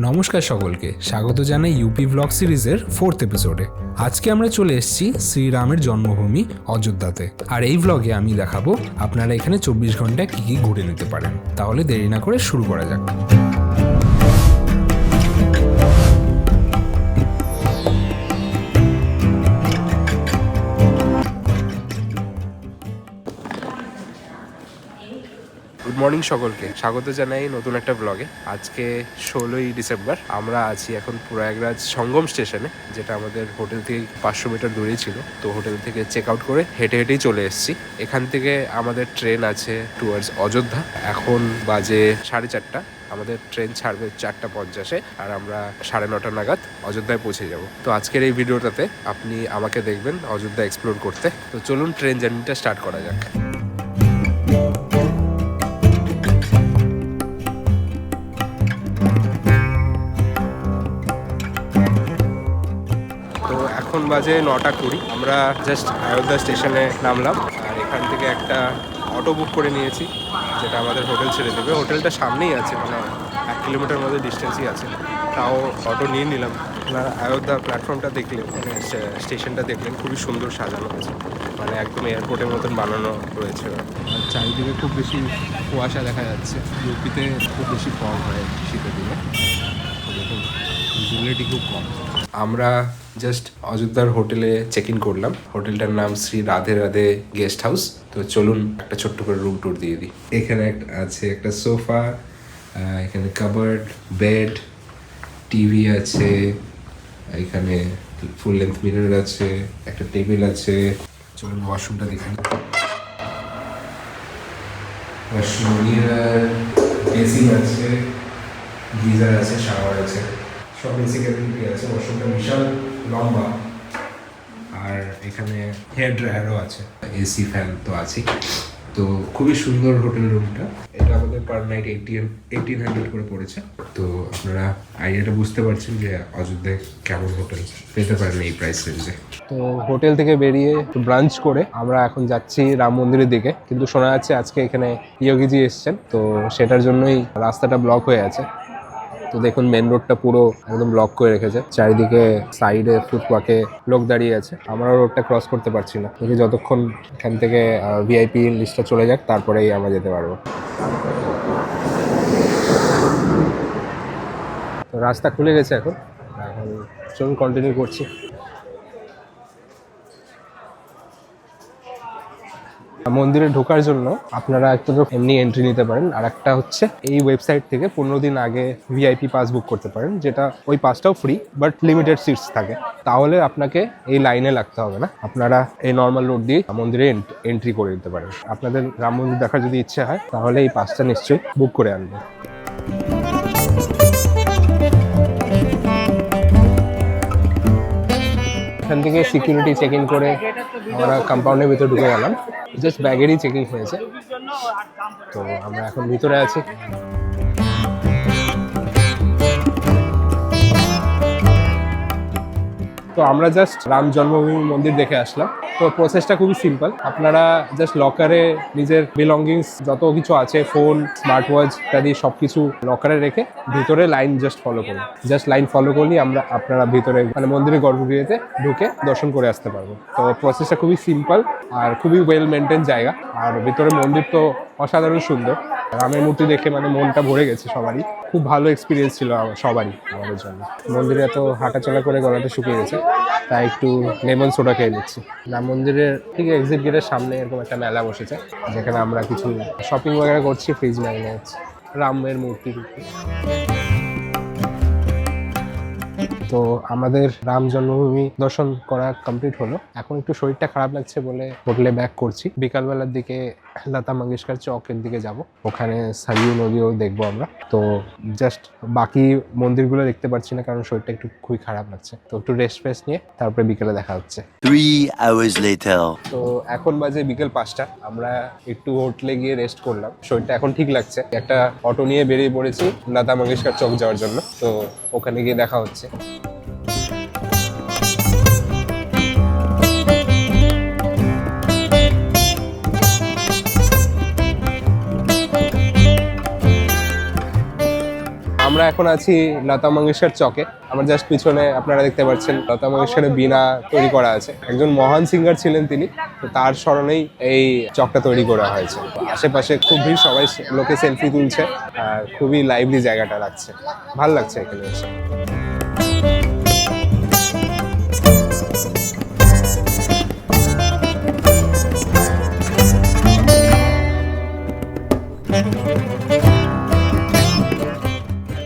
নমস্কার সকলকে, স্বাগত জানাই ইউপি ব্লগ সিরিজের 4th এপিসোডে। আজকে আমরা চলে এসেছি শ্রীরামের জন্মভূমি অযোধ্যাতে। আর এই ব্লগে আমি দেখাবো আপনারা এখানে 24 ঘন্টায় কী কী ঘুরে নিতে পারেন। তাহলে দেরি না করে শুরু করা যাক। গুড মর্নিং সকলকে, স্বাগত জানাই নতুন একটা ব্লগে। আজকে 16ই ডিসেম্বর। আমরা আছি এখন প্রয়াগরাজ সঙ্গম স্টেশনে, যেটা আমাদের হোটেল থেকে 500 মিটার দূরেই ছিল। তো হোটেল থেকে চেক আউট করে হেঁটে হেঁটেই চলে এসেছি। এখান থেকে আমাদের ট্রেন আছে টুয়ার্ডস অযোধ্যা। এখন বাজে 4:30। আমাদের ট্রেন ছাড়বে 4:50-এ, আর আমরা 9:30 নাগাদ অযোধ্যায় পৌঁছে যাব। তো আজকের এই ভিডিওটাতে আপনি আমাকে দেখবেন অযোধ্যা এক্সপ্লোর করতে। তো চলুন ট্রেন জার্নিটা স্টার্ট করা যাক। এখন বাজে 9:20। আমরা জাস্ট অযোধ্যা স্টেশনে নামলাম, আর এখান থেকে একটা অটো বুক করে নিয়েছি, যেটা আমাদের হোটেল ছেড়ে দেবে। হোটেলটা সামনেই আছে, মানে 1 কিলোমিটার মধ্যে ডিস্টেন্সই আছে। তাও অটো নিয়ে নিলাম। আপনারা অযোধ্যা প্ল্যাটফর্মটা দেখলেন, মানে স্টেশনটা দেখলেন, খুবই সুন্দর সাজানো হয়েছে, মানে একদম এয়ারপোর্টের মতন বানানো রয়েছে। আর চারিদিকে খুব বেশি কুয়াশা দেখা যাচ্ছে। ইউপিতে খুব বেশি ফগ হয় শীতের দিনে, দেখুন ভিজিবিলিটি খুব কম। আমরা জাস্ট অযোধ্যার হোটেলে চেক ইন করলাম। হোটেলটার নাম শ্রী রাধে রাধে গেস্ট হাউস। তো চলুন একটা ছোট্ট করে রুম ট্যুর দিয়ে দিই। এখানে আছে একটা সোফা, এখানে কাবার্ড, বেড, টিভি আছে, এখানে ফুল লেন্থ মিরর আছে, একটা টেবিল আছে। চলুন ওয়াশরুমটা দেখি। ওয়াশরুম, মিরর, বেসিন আছে, গিজার আছে, শাওয়ার আছে, সব বেসিক অ্যাক্টিভিটি আছে। ওয়াশরুমটা বিশাল লম্বা, আর এখানে হেয়ার ড্রায়ারও আছে, এসি ফ্যান তো আছে। তো খুবই সুন্দর হোটেল রুমটা। এটা আমাদের পার নাইট 1800 করে পড়েছে। তো আপনারা আইডিয়াটা বুঝতে পারছেন যে অযোধ্যায় কেমন হোটেল পেতে পারেন এই প্রাইস রেঞ্জে। তো হোটেল থেকে বেরিয়ে ব্রাঞ্চ করে আমরা এখন যাচ্ছি রাম মন্দিরের দিকে। কিন্তু শোনা যাচ্ছে আজকে এখানে যোগীজি এসছেন, তো সেটার জন্যই রাস্তাটা ব্লক হয়ে আছে। তো দেখুন মেন রোডটা পুরো একদম ব্লক করে রেখেছে, চারিদিকে সাইডে ফুটপাথে লোক দাঁড়িয়ে আছে। আমরা রোডটা ক্রস করতে পারছি না, দেখি যতক্ষণ এখান থেকে ভিআইপি লিস্টটা চলে যাক তারপরেই আমরা যেতে পারবো। তো রাস্তা খুলে গেছে এখন চলুন কন্টিনিউ করছি। মন্দিরে ঢোকার জন্য আপনারা একটা তো এমনি এন্ট্রি নিতে পারেন, আর একটা হচ্ছে এই ওয়েবসাইট থেকে 15 দিন আগে ভিআইপি পাস বুক করতে পারেন, যেটা ওই পাসটাও ফ্রি, বাট লিমিটেড সিটস থাকে। তাহলে আপনাকে এই লাইনে লাগতে হবে না, আপনারা এই নর্মাল রোড দিয়ে মন্দিরে এন্ট্রি করে দিতে পারেন। আপনাদের রাম মন্দির দেখার যদি ইচ্ছে হয় তাহলে এই পাসটা নিশ্চয়ই বুক করে আনবেন। এখান থেকে সিকিউরিটি চেক ইন করে আমরা কম্পাউন্ডের ভিতরে ঢুকে গেলাম। জাস্ট ব্যাগেরই চেকিং হয়েছে, তো আমরা এখন ভিতরে আছি। তো আমরা জাস্ট রাম জন্মভূমি মন্দির দেখে আসলাম। তো প্রসেসটা খুবই সিম্পল। আপনারা জাস্ট লকারে নিজের বিলঙ্গিংস যত কিছু আছে, ফোন, স্মার্ট ওয়াচ ইত্যাদি সব কিছু লকারে রেখে ভিতরে লাইন জাস্ট ফলো করুন। জাস্ট লাইন ফলো করলেই আপনারা ভিতরে মানে মন্দিরের গর্ভগৃহতে ঢুকে দর্শন করে আসতে পারবো। তো প্রসেসটা খুবই সিম্পল আর খুবই ওয়েল মেনটেন জায়গা। আর ভিতরে মন্দির তো অসাধারণ সুন্দর। রামের মূর্তি দেখে মানে মনটা ভরে গেছে সবারই। খুব ভালো এক্সপিরিয়েন্স ছিল সবারই আমাদের জন্য। মন্দিরে এত হাঁটাচলা করে গলাটা শুকিয়ে গেছে, তাই একটু লেমন সোডা খেয়ে নিচ্ছি। রাম মন্দিরের ঠিক এক্সিট গেটের সামনে এরকম একটা মেলা বসেছে, যেখানে আমরা কিছু শপিং বগেরা করছি, ফ্রিজ ম্যাগনেট, রামের মূর্তি। তো আমাদের রাম জন্মভূমি দর্শন করা কমপ্লিট হলো। এখন একটু শরীরটা খারাপ লাগছে বলে হোটেলে ব্যাক করছি। বিকালবেলার দিকে লতা মঙ্গেশকর চকের দিকে যাব, ওখানে সারিউ নদীও দেখবো আমরা। তো জাস্ট বাকি মন্দিরগুলো দেখতে পাচ্ছি না, কারণ শরীরটা একটু খুবই খারাপ লাগছে। তো একটু রেস্ট ফেস্ট নিয়ে তারপরে বিকেলে দেখা হচ্ছে। 3 hours later. তো এখন বাজে বিকেল 5টা। আমরা একটু হোটেলে গিয়ে রেস্ট করলাম, শরীরটা এখন ঠিক লাগছে। একটা অটো নিয়ে বেরিয়ে পড়েছি লতা মঙ্গেশকর চক যাওয়ার জন্য। তো ওখানে গিয়ে দেখা হচ্ছে। আমরা এখন আছি লতা মঙ্গেশকর চকে। আমার জাস্ট পিছনে আপনারা দেখতে পাচ্ছেন লতা মঙ্গেশকরের বীণা তৈরি করা আছে। একজন মহান সিঙ্গার ছিলেন তিনি, তো তার স্মরণেই এই চকটা তৈরি করা হয়েছে। আশেপাশে খুব ভিড়, সবাই লোকে সেলফি তুলছে আর খুবই লাইভলি জায়গাটা লাগছে, ভালো লাগছে এখানে এসে।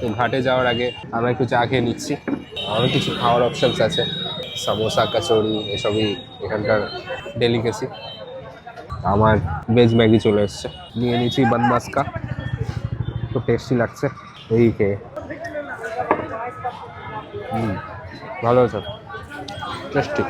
তো ঘাটে যাওয়ার আগে আমরা একটু চা খেয়ে নিচ্ছি। অনেক কিছু খাওয়ার অপশনস আছে, সামোসা, কচুরি, এসবই এখানকার ডেলিকেসি। আমার ভেজ ম্যাগি চলে এসছে, নিয়ে নিচ্ছি বনমাস্কা, তো টেস্টি লাগছে এই খেয়ে। ভালো আছে, টেস্টি।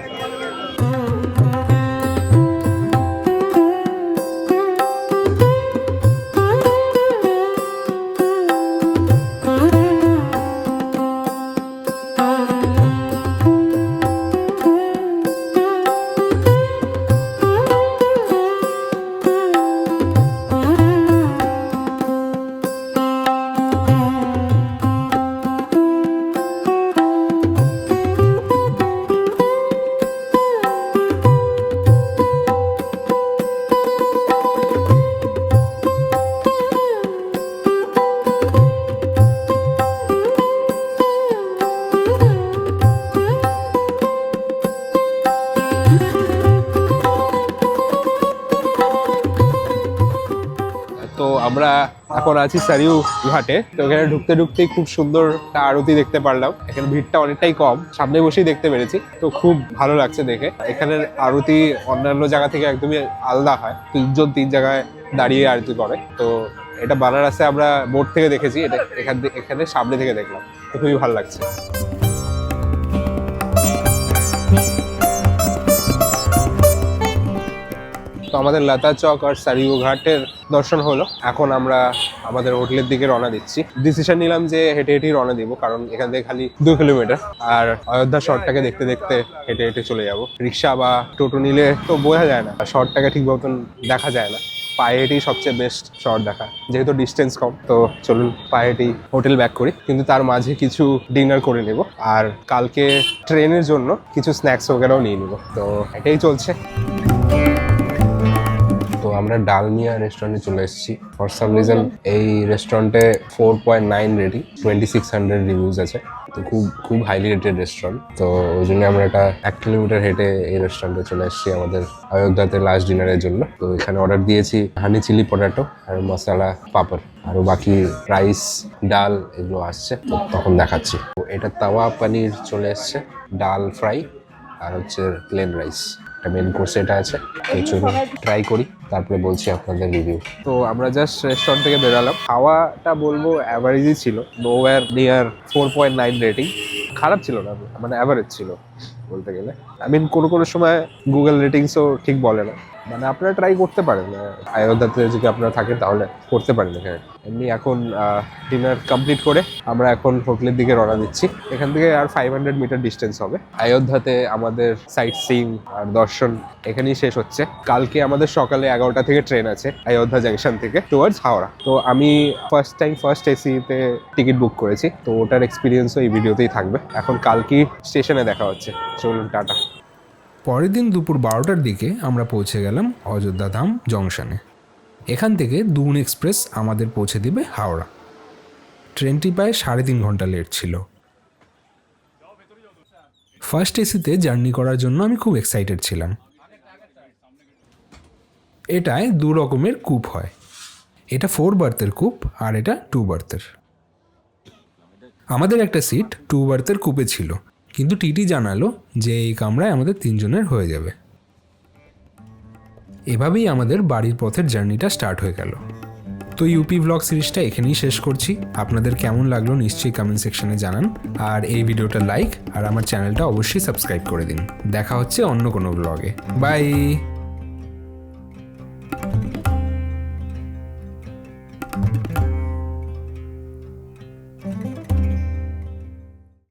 তো আমরা এখন আছি সারিউ ঘাটে। তো এখানে ঢুকতে ঢুকতেই খুব সুন্দর একটা আরতি দেখতে পারলাম। এখানে ভিড়টা অনেকটাই কম, সামনে বসেই দেখতে পেরেছি, তো খুব ভালো লাগছে দেখে। এখানের আরতি অন্যান্য জায়গা থেকে একদমই আলাদা হয়, তিনজন তিন জায়গায় দাঁড়িয়ে আরতি করে। তো এটা বানারসে আমরা বোর্ড থেকে দেখেছি, এটা এখানে সামনে থেকে দেখলাম, তো খুবই ভালো লাগছে। তো আমাদের লতা চক আর সারিউ ঘাটের দর্শন হলো। এখন আমরা আমাদের হোটেলের দিকে রওনা দিচ্ছি। ডিসিশন নিলাম যে হেঁটে হেঁটেই রওনা দিব, কারণ এখান থেকে খালি 2 কিলোমিটার, আর অযোধ্যা শহরটাকে দেখতে দেখতে হেঁটে হেঁটে চলে যাব। রিক্সা বা টোটো নিলে তো বোঝা যায় না, শহরটাকে ঠিক মতন দেখা যায় না। পায়ে হেঁটেই সবচেয়ে বেস্ট শহর দেখা, যেহেতু ডিস্টেন্স কম। তো চলুন পায়ে হেঁটেই হোটেল ব্যাক করি, কিন্তু তার মাঝে কিছু ডিনার করে নেব, আর কালকে ট্রেনের জন্য কিছু স্ন্যাক্স ওগেরাও নিয়ে নেব। তো এটাই চলছে। তো আমরা ডালমিয়া রেস্টুরেন্টে চলে এসেছি। ফর সাম রিজন এই রেস্টুরেন্টে 4.9 রেটিং, 2600 রিভিউজ আছে। তো খুব হাইলি রেটেড রেস্টুরেন্ট। তো ওই জন্য আমরা 1 কিলোমিটার হেঁটে এই রেস্টুরেন্টে চলে এসেছি আমাদের অযোধ্যাতে লাস্ট ডিনারের জন্য। তো এখানে অর্ডার দিয়েছি হানি চিলি পটেটো আর মশলা পাপড়, আরও বাকি রাইস, ডাল এগুলো আসছে, তো তখন দেখাচ্ছি। তো এটা তাওয়া পনির চলে এসছে, ডাল ফ্রাই আর হচ্ছে প্লেন রাইস। মেন কোর্সে এটা আছে, চলুন ট্রাই করি, তারপরে বলছি আপনাদের রিভিউ। তো আমরা জাস্ট রেস্টুরেন্ট থেকে বেরালাম। খাওয়াটা বলবো অ্যাভারেজই ছিল, নোওয়্যার নিয়ার 4.9 রেটিং। খারাপ ছিল না, মানে অ্যাভারেজ ছিল বলতে গেলে। কোনো সময় গুগল রেটিংসও ঠিক বলে না, মানে আপনারা ট্রাই করতে পারেন। অযোধ্যাতে যদি আপনারা থাকেন তাহলে করতে পারেন এখানে। এমনি এখন ডিনার কমপ্লিট করে আমরা এখন হোটেলের দিকে রওনা দিচ্ছি। এখান থেকে আর 500 মিটার ডিস্টেন্স হবে। অযোধ্যাতে আমাদের সাইট সিইং আর দর্শন এখানেই শেষ হচ্ছে। কালকে আমাদের সকালে 11টা থেকে ট্রেন আছে অযোধ্যা জাংশন থেকে টুয়ার্ডস হাওড়া। তো আমি ফার্স্ট এসিতে টিকিট বুক করেছি, তো ওটার এক্সপিরিয়েন্সও এই ভিডিওতেই থাকবে। এখন কালকে স্টেশনে দেখা হচ্ছে, চলুন টাটা। পরের দিন দুপুর 12টার দিকে আমরা পৌঁছে গেলাম অযোধ্যা ধাম জংশনে। এখান থেকে দুন এক্সপ্রেস আমাদের পৌঁছে দিবে হাওড়া। ট্রেনটি প্রায় 3.5 ঘন্টা লেট ছিল। ফার্স্ট এসিতে জার্নি করার জন্য আমি খুব এক্সাইটেড ছিলাম। এটায় 2 রকমের কূপ হয়, এটা 4 বার্থের কূপ আর এটা 2 বার্থের। আমাদের একটা সিট 2 বার্থের কূপে ছিল, কিন্তু টিটি জানালো যে এই কামরায় আমাদের 3 জনের হয়ে যাবে। এভাবেই আমাদের বাড়ির পথের জার্নিটা স্টার্ট হয়ে গেল। তো ইউপি ব্লগ সিরিজটা এখানেই শেষ করছি। আপনাদের কেমন লাগলো নিশ্চয়ই কমেন্ট সেকশনে জানান, আর এই ভিডিওটা লাইক আর আমার চ্যানেলটা অবশ্যই সাবস্ক্রাইব করে দিন। দেখা হচ্ছে অন্য কোনো ব্লগে। বাই।